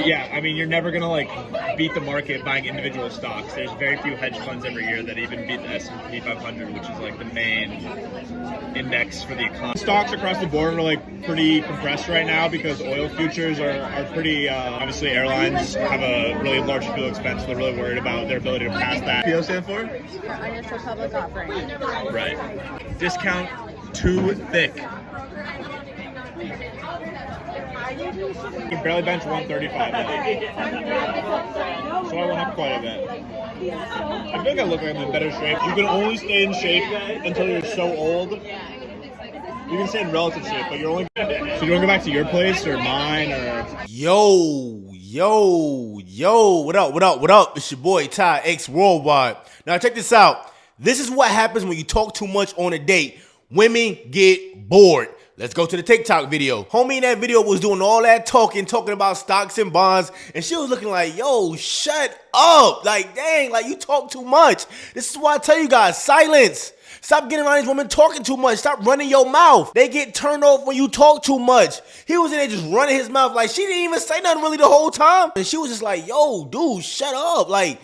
Yeah, I mean, you're never gonna like beat the market buying individual stocks. There's very few hedge funds every year that even beat the S&P 500, which is like the main index for the economy. Stocks across the board are like pretty compressed right now because oil futures are pretty. Obviously, airlines have a really large fuel expense. So they're really worried about their ability to pass that. PO stand for? Initial public offering. Right. Discount too thick. You can barely bench 135 now. So I went up quite a bit. I feel like I look like I'm in better shape. You can only stay in shape until you're so old. You can stay in relative shape, but you're only... So you want to go back to your place or mine or... Yo, what up? It's your boy Ty X Worldwide. Now check this out. This is what happens when you talk too much on a date. Women get bored. Let's go to the TikTok video. Homie in that video was doing all that talking about stocks and bonds, and she was looking like, yo, shut up. Like, dang, like you talk too much. This is why I tell you guys, silence. Stop getting around these women talking too much. Stop running your mouth. They get turned off when you talk too much. He was in there just running his mouth like she didn't even say nothing really the whole time. And she was just like, yo, dude, shut up. Like,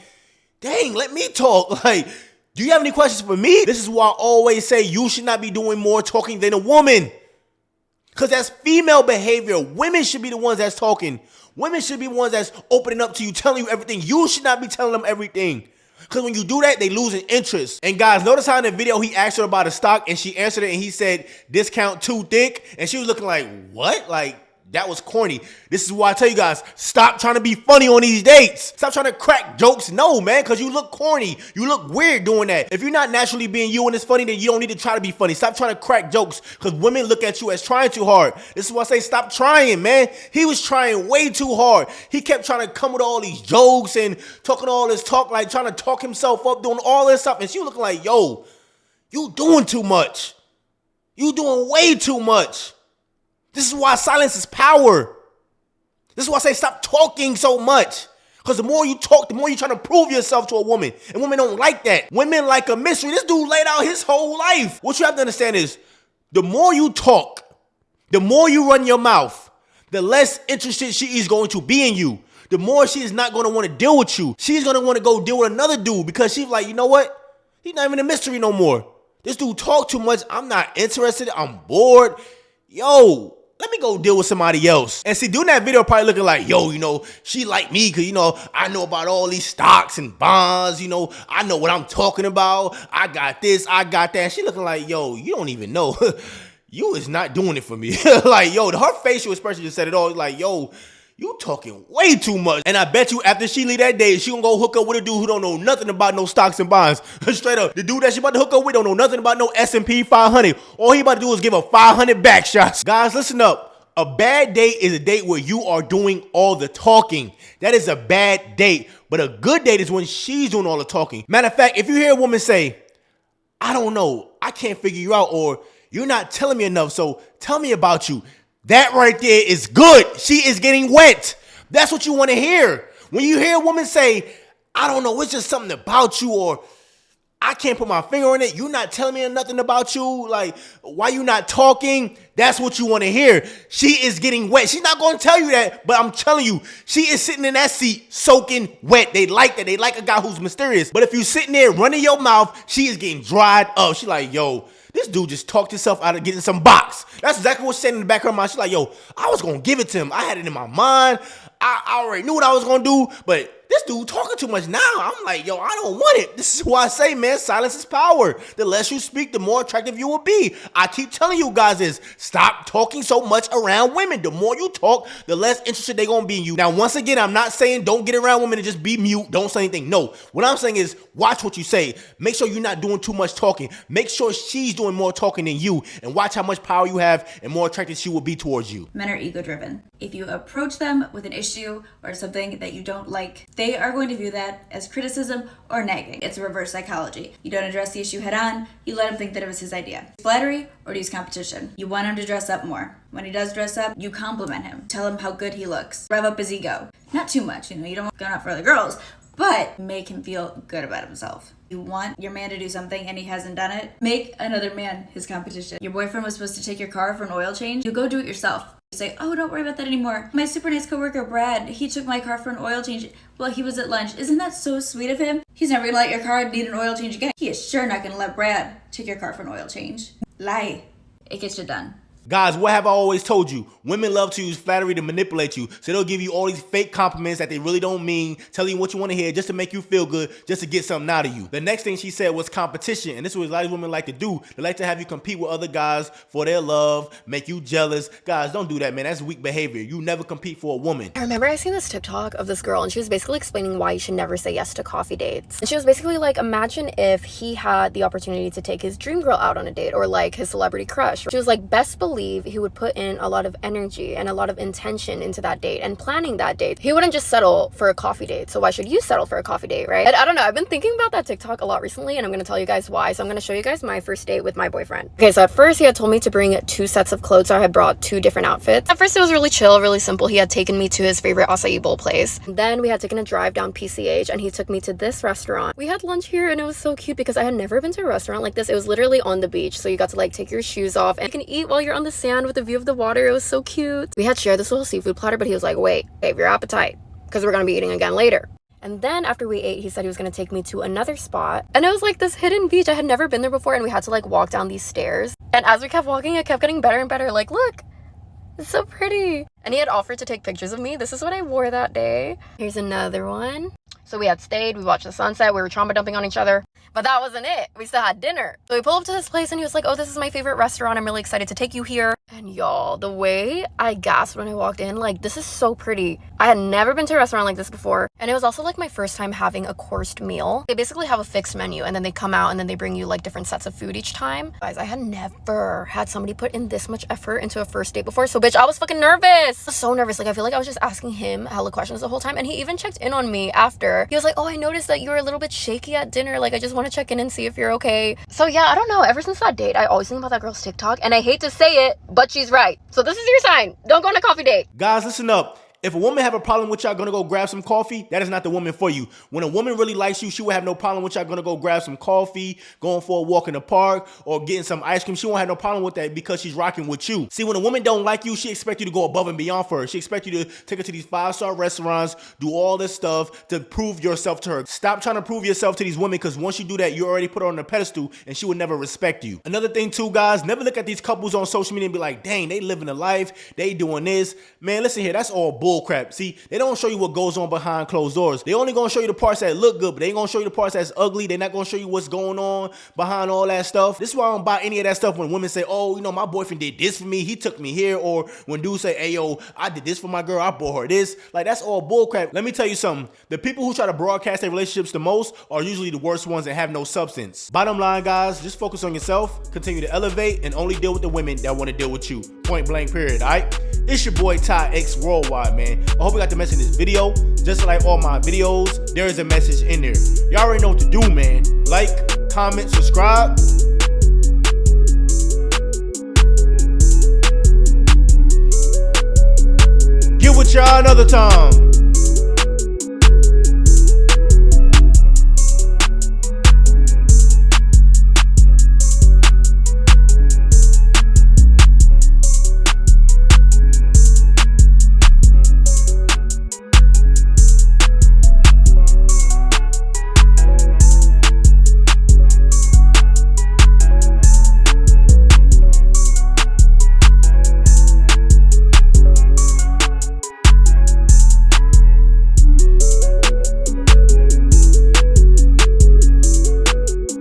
dang, let me talk. Like, do you have any questions for me? This is why I always say you should not be doing more talking than a woman. Because that's female behavior. Women should be the ones that's talking. Women should be the ones that's opening up to you, telling you everything. You should not be telling them everything. Because when you do that, they lose an interest. And guys, notice how in the video he asked her about a stock and she answered it and he said, discount too thick. And she was looking like, what? Like, that was corny. This is why I tell you guys, stop trying to be funny on these dates. Stop trying to crack jokes. No, man, because you look corny. You look weird doing that. If you're not naturally being you and it's funny, then you don't need to try to be funny. Stop trying to crack jokes because women look at you as trying too hard. This is why I say stop trying, man. He was trying way too hard. He kept trying to come with all these jokes and talking all this talk, like trying to talk himself up, doing all this stuff. And she was looking like, yo, you doing too much. You doing way too much. This is why silence is power. This is why I say stop talking so much. Because the more you talk, the more you're trying to prove yourself to a woman. And women don't like that. Women like a mystery. This dude laid out his whole life. What you have to understand is the more you talk, the more you run your mouth, the less interested she is going to be in you. The more she is not going to want to deal with you. She's going to want to go deal with another dude because she's like, you know what? He's not even a mystery no more. This dude talk too much. I'm not interested. I'm bored. Yo, let me go deal with somebody else. And see, doing that video probably looking like, yo, you know, she like me because, you know, I know about all these stocks and bonds, you know, I know what I'm talking about. I got this, I got that. She looking like, yo, you don't even know. You is not doing it for me. Like, yo, her facial expression just said it all. Like, yo, you talking way too much. And I bet you after she leave that day, she gonna go hook up with a dude who don't know nothing about no stocks and bonds. Straight up. The dude that she about to hook up with don't know nothing about no S&P 500. All he about to do is give her 500 back shots. Guys, listen up. A bad date is a date where you are doing all the talking. That is a bad date. But a good date is when she's doing all the talking. Matter of fact, if you hear a woman say, I don't know, I can't figure you out, or you're not telling me enough, so tell me about you. That right there is good. She is getting wet. That's what you want to hear. When you hear a woman say, I don't know, it's just something about you, or I can't put my finger on it. You're not telling me nothing about you. Like, why you not talking? That's what you want to hear. She is getting wet. She's not going to tell you that, but I'm telling you, she is sitting in that seat soaking wet. They like that. They like a guy who's mysterious. But if you sitting there running your mouth, she is getting dried up. She like, yo, this dude just talked himself out of getting some box. That's exactly what she's saying in the back of her mind. She's like, yo, I was going to give it to him. I had it in my mind. I already knew what I was going to do, but this dude talking too much now. I'm like, yo, I don't want it. This is why I say, man, silence is power. The less you speak, the more attractive you will be. I keep telling you guys this. Stop talking so much around women. The more you talk, the less interested they're going to be in you. Now, once again, I'm not saying don't get around women and just be mute. Don't say anything. No. What I'm saying is watch what you say. Make sure you're not doing too much talking. Make sure she's doing more talking than you, and watch how much power you have and more attracted she will be towards you. Men are ego-driven. If you approach them with an issue or something that you don't like, they are going to view that as criticism or nagging. It's reverse psychology. You don't address the issue head on, you let him think that it was his idea. Flattery or to use competition. You want him to dress up more. When he does dress up, you compliment him. Tell him how good he looks. Rev up his ego. Not too much, you know, you don't want to go out for other girls, but make him feel good about himself. You want your man to do something and he hasn't done it, make another man his competition. Your boyfriend was supposed to take your car for an oil change, you go do it yourself. Say, oh, don't worry about that anymore. My super nice coworker Brad, he took my car for an oil change while he was at lunch. Isn't that so sweet of him? He's never gonna let your car need an oil change again. He is sure not gonna let Brad take your car for an oil change. Lie. It gets you done. Guys, what have I always told you? Women love to use flattery to manipulate you. So they'll give you all these fake compliments that they really don't mean, telling you what you want to hear just to make you feel good, just to get something out of you. The next thing she said was competition. And this is what a lot of women like to do. They like to have you compete with other guys for their love, make you jealous. Guys, don't do that, man. That's weak behavior. You never compete for a woman. I remember I seen this TikTok of this girl and she was basically explaining why you should never say yes to coffee dates. And she was basically like, imagine if he had the opportunity to take his dream girl out on a date or like his celebrity crush. She was like, best believe he would put in a lot of energy and a lot of intention into that date and planning that date. He wouldn't just settle for a coffee date. So why should you settle for a coffee date, right? And I don't know. I've been thinking about that TikTok a lot recently and I'm going to tell you guys why. So I'm going to show you guys my first date with my boyfriend. Okay, so at first he had told me to bring 2 sets of clothes. So I had brought 2 different outfits. At first it was really chill, really simple. He had taken me to his favorite acai bowl place. And then we had taken a drive down PCH and he took me to this restaurant. We had lunch here and it was so cute because I had never been to a restaurant like this. It was literally on the beach. So you got to like take your shoes off and you can eat while you're on the sand with a view of the water. It was so cute. We had shared this little seafood platter, but he was like, wait, save your appetite because we're gonna be eating again later. And then after we ate, he said he was gonna take me to another spot. And it was like this hidden beach. I had never been there before and we had to like walk down these stairs. And as we kept walking, it kept getting better and better. Like, look, it's so pretty. And he had offered to take pictures of me. This is what I wore that day. Here's another one. So we had stayed, we watched the sunset, we were trauma dumping on each other. But that wasn't it. We still had dinner. So we pulled up to this place and he was like, oh, this is my favorite restaurant. I'm really excited to take you here. And y'all, the way I gasped when I walked in, like, this is so pretty. I had never been to a restaurant like this before. And it was also like my first time having a coursed meal. They basically have a fixed menu and then they come out and then they bring you like different sets of food each time. Guys, I had never had somebody put in this much effort into a first date before. So bitch, I was fucking nervous. I was so nervous. Like, I feel like I was just asking him hella questions the whole time. And he even checked in on me after. He was like, oh, I noticed that you were a little bit shaky at dinner. Like, I just want to check in and see if you're okay. So yeah, I don't know. Ever since that date, I always think about that girl's TikTok. And I hate to say it, but she's right. So this is your sign. Don't go on a coffee date. Guys, listen up. If a woman have a problem with y'all gonna go grab some coffee, that is not the woman for you. When a woman really likes you, she will have no problem with y'all gonna go grab some coffee, going for a walk in the park, or getting some ice cream. She won't have no problem with that because she's rocking with you. See, when a woman don't like you, she expect you to go above and beyond for her. She expect you to take her to these 5-star restaurants, do all this stuff to prove yourself to her. Stop trying to prove yourself to these women because once you do that, you already put her on a pedestal and she will never respect you. Another thing too, guys, never look at these couples on social media and be like, dang, they living a life, they doing this. Man, listen here, that's all bull crap. See, they don't show you what goes on behind closed doors. They only gonna show you the parts that look good, but they ain't gonna show you the parts that's ugly. They're not gonna show you what's going on behind all that stuff. This is why I don't buy any of that stuff when women say, oh, you know, my boyfriend did this for me, he took me here, or when dudes say, hey, yo, I did this for my girl, I bought her this. Like, that's all bull crap. Let me tell you something. The people who try to broadcast their relationships the most are usually the worst ones and have no substance. Bottom line, guys, just focus on yourself, continue to elevate, and only deal with the women that want to deal with you. Point blank, period, all right? It's your boy, Ty X Worldwide, man. I hope you got the message in this video. Just like all my videos, there is a message in there. Y'all already know what to do, man. Like, comment, subscribe. Get with y'all another time.